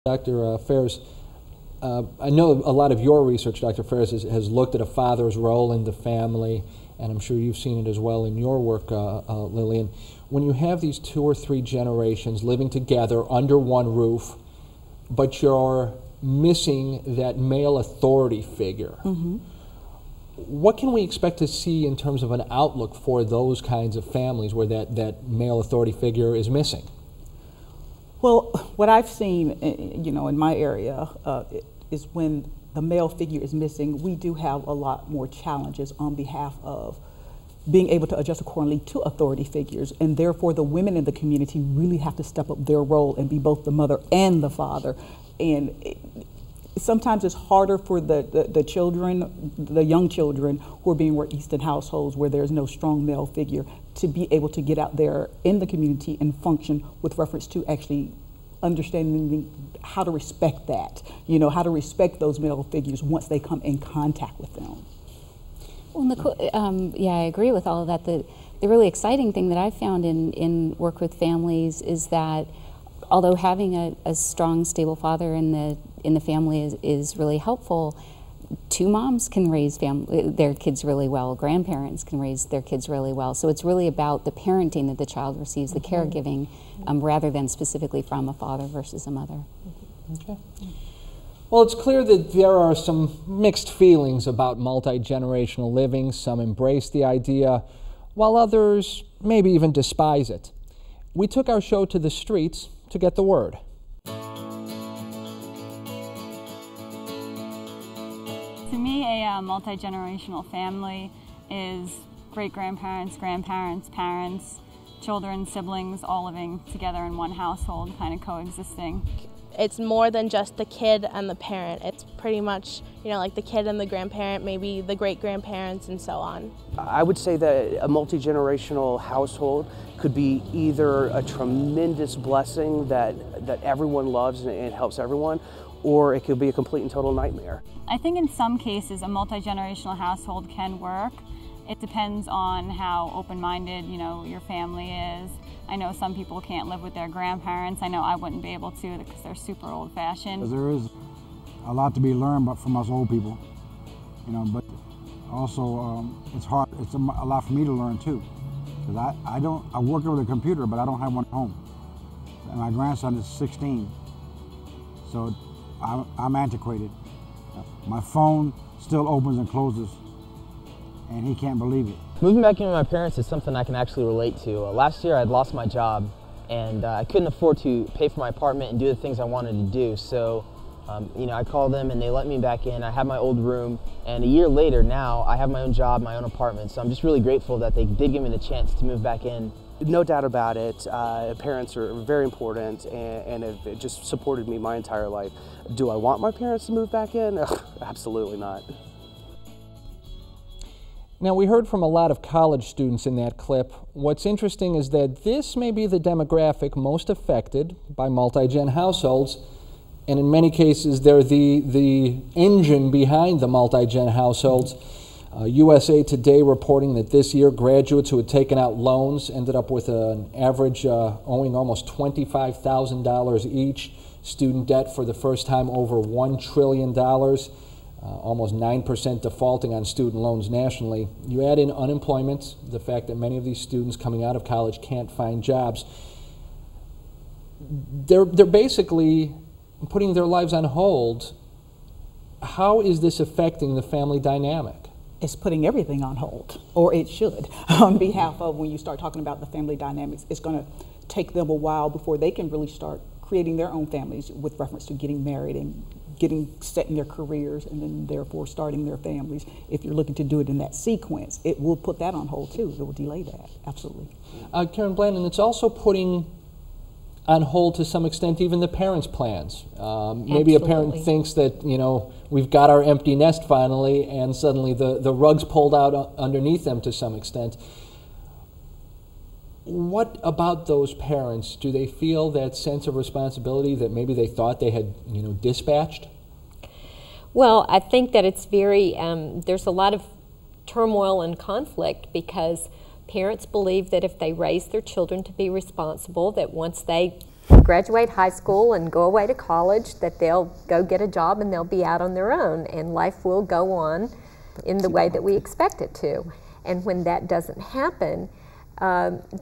Dr. Ferris, I know a lot of your research, Dr. Ferris, has looked at a father's role in the family, and I'm sure you've seen it as well in your work, Lillian. When you have these 2 or 3 generations living together under one roof, but you're missing that male authority figure, what can we expect to see in terms of an outlook for those kinds of families where that male authority figure is missing? Well, what I've seen, in my area is when the male figure is missing, we do have a lot more challenges on behalf of being able to adjust accordingly to authority figures, and therefore the women in the community really have to step up their role and be both the mother and the father. And sometimes it's harder for the children, the young children who are being raised in households where there's no strong male figure, to be able to get out there in the community and function with reference to actually understanding how to respect that, how to respect those male figures once they come in contact with them. Well, yeah, I agree with all of that. The really exciting thing that I've found in work with families is that although having a strong, stable father in the family is really helpful, 2 moms can raise their kids really well. Grandparents can raise their kids really well. So it's really about the parenting that the child receives, the caregiving, rather than specifically from a father versus a mother. Okay. Well, it's clear that there are some mixed feelings about multi-generational living. Some embrace the idea, while others maybe even despise it. We took our show to the streets to get the word. To me, a multi-generational family is great-grandparents, grandparents, parents, children, siblings, all living together in one household, kind of coexisting. It's more than just the kid and the parent. It's pretty much, like the kid and the grandparent, maybe the great-grandparents, and so on. I would say that a multi-generational household could be either a tremendous blessing that everyone loves and it helps everyone, or it could be a complete and total nightmare. I think in some cases a multi-generational household can work. It depends on how open-minded, your family is. I know some people can't live with their grandparents. I know I wouldn't be able to because they're super old-fashioned. There is a lot to be learned from us old people, but also it's hard. It's a lot for me to learn too, because I work with a computer, but I don't have one at home. And my grandson is 16, so I'm antiquated. My phone still opens and closes, and he can't believe it. Moving back in with my parents is something I can actually relate to. Last year I'd lost my job, and I couldn't afford to pay for my apartment and do the things I wanted to do. So, I called them and they let me back in. I had my old room, and a year later now I have my own job, my own apartment. So I'm just really grateful that they did give me the chance to move back in. No doubt about it. Parents are very important and have just supported me my entire life. Do I want my parents to move back in? Ugh, absolutely not. Now, we heard from a lot of college students in that clip. What's interesting is that this may be the demographic most affected by multi-gen households, and in many cases they're the engine behind the multi-gen households. USA Today reporting that this year graduates who had taken out loans ended up with an average owing almost $25,000 each. Student debt for the first time over $1 trillion. Almost 9% defaulting on student loans nationally. You add in unemployment, the fact that many of these students coming out of college can't find jobs. They're basically putting their lives on hold. How is this affecting the family dynamic? It's putting everything on hold, or it should, on behalf of when you start talking about the family dynamics. It's going to take them a while before they can really start creating their own families with reference to getting married and getting set in their careers, and then therefore starting their families. If you're looking to do it in that sequence, it will put that on hold too. It will delay that, absolutely. Karen Blandon, it's also putting on hold to some extent even the parents' plans. Maybe a parent thinks that, we've got our empty nest finally, and suddenly the rug's pulled out underneath them to some extent. What about those parents? Do they feel that sense of responsibility that maybe they thought they had, dispatched? Well, I think that it's very, there's a lot of turmoil and conflict because parents believe that if they raise their children to be responsible, that once they graduate high school and go away to college, that they'll go get a job and they'll be out on their own, and life will go on in the way that we expect it to. And when that doesn't happen,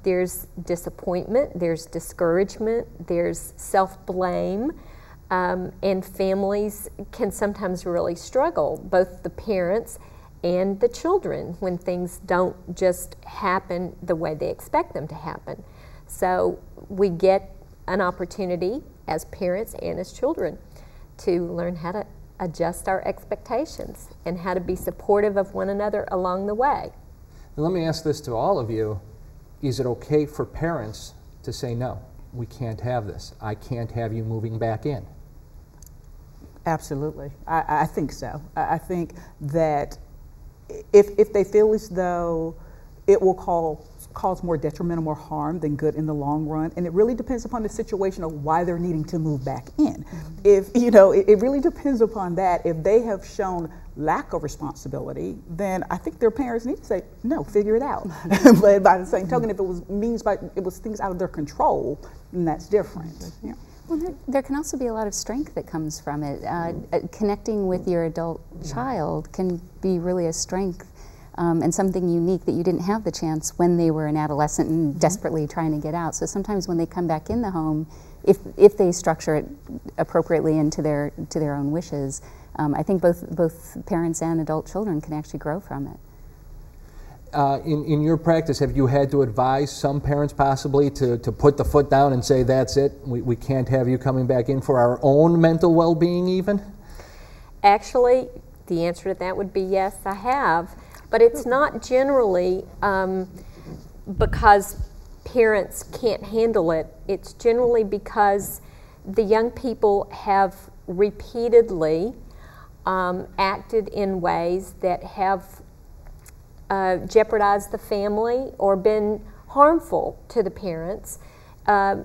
there's disappointment, there's discouragement, there's self-blame, and families can sometimes really struggle, both the parents and the children, when things don't just happen the way they expect them to happen. So we get an opportunity as parents and as children to learn how to adjust our expectations and how to be supportive of one another along the way. And let me ask this to all of you. Is it okay for parents to say, no, we can't have this. I can't have you moving back in? Absolutely. I think so. I think that if they feel as though it will cause more detrimental, more harm than good in the long run, and it really depends upon the situation of why they're needing to move back in. If, you know, it really depends upon that. If they have shown lack of responsibility, then I think their parents need to say, no, figure it out. But by the same token, if it was things out of their control, then that's different. Yeah. Well, there can also be a lot of strength that comes from it. Connecting with your adult child can be really a strength and something unique that you didn't have the chance when they were an adolescent and desperately trying to get out. So sometimes when they come back in the home, if they structure it appropriately and to their own wishes, I think both parents and adult children can actually grow from it. In your practice, have you had to advise some parents possibly to put the foot down and say, that's it, we can't have you coming back in for our own mental well-being even? Actually, the answer to that would be yes, I have. But it's not generally because parents can't handle it. It's generally because the young people have repeatedly acted in ways that have jeopardized the family or been harmful to the parents,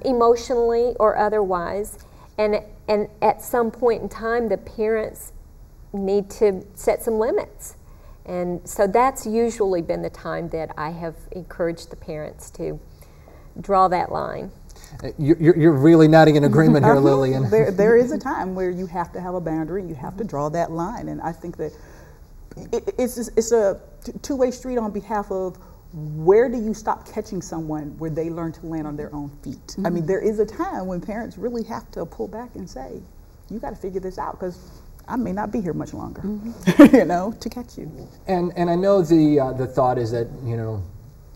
emotionally or otherwise. And at some point in time, the parents need to set some limits. And so that's usually been the time that I have encouraged the parents to draw that line. You're really nodding in agreement here, Lillian. There is a time where you have to have a boundary, you have to draw that line, and I think that it's a two-way street on behalf of where do you stop catching someone where they learn to land on their own feet. Mm-hmm. I mean, there is a time when parents really have to pull back and say, you got to figure this out, because I may not be here much longer, you know, to catch you. And I know the thought is that, you know,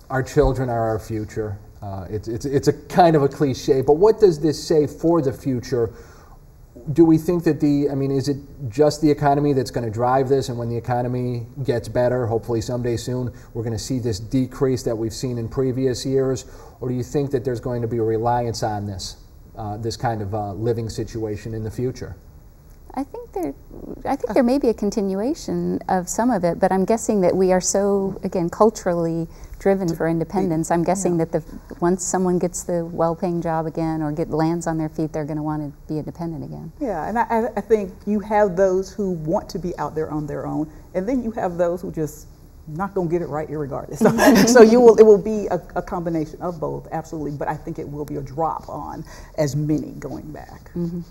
our children are our future. It's a kind of a cliche, but what does this say for the future? Do we think that is it just the economy that's going to drive this, and when the economy gets better, hopefully someday soon, we're going to see this decrease that we've seen in previous years? Or do you think that there's going to be a reliance on this kind of living situation in the future? I think there may be a continuation of some of it, but I'm guessing that we are so, again, culturally driven for independence. I'm guessing that once someone gets the well-paying job again or lands on their feet, they're going to want to be independent again. Yeah, and I think you have those who want to be out there on their own, and then you have those who just not going to get it right irregardless. So it will be a combination of both, absolutely, but I think it will be a drop on as many going back. Mm-hmm.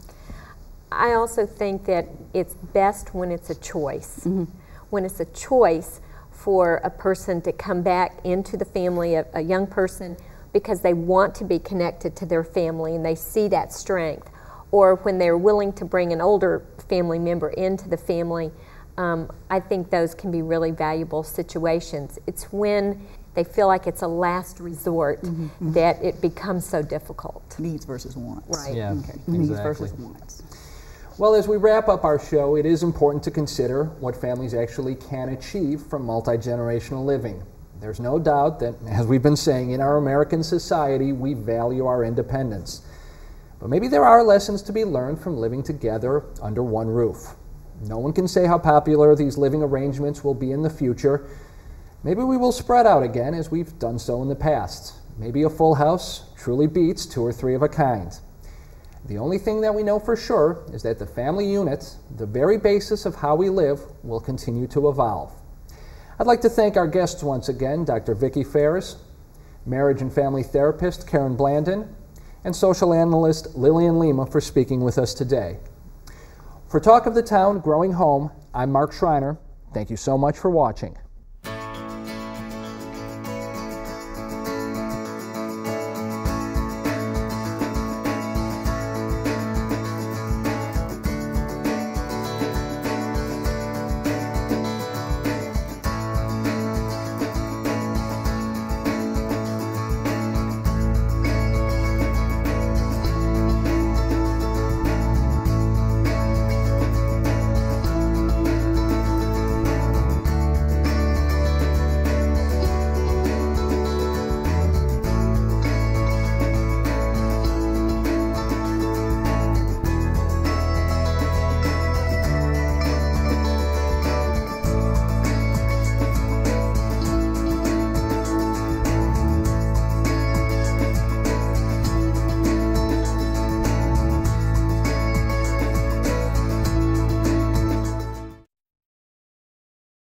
I also think that it's best when it's a choice. Mm-hmm. When it's a choice for a person to come back into the family, a young person, because they want to be connected to their family and they see that strength, or when they're willing to bring an older family member into the family. I think those can be really valuable situations. It's when they feel like it's a last resort that it becomes so difficult. Needs versus wants. Right. Yeah, okay. Exactly. Needs versus wants. Well, as we wrap up our show, it is important to consider what families actually can achieve from multi-generational living. There's no doubt that, as we've been saying, in our American society, we value our independence. But maybe there are lessons to be learned from living together under one roof. No one can say how popular these living arrangements will be in the future. Maybe we will spread out again as we've done so in the past. Maybe a full house truly beats 2 or 3 of a kind. The only thing that we know for sure is that the family unit, the very basis of how we live, will continue to evolve. I'd like to thank our guests once again, Dr. Vicki Ferris, marriage and family therapist Karen Blandon, and social analyst Lillian Lima for speaking with us today. For Talk of the Town Growing Home, I'm Mark Schreiner. Thank you so much for watching.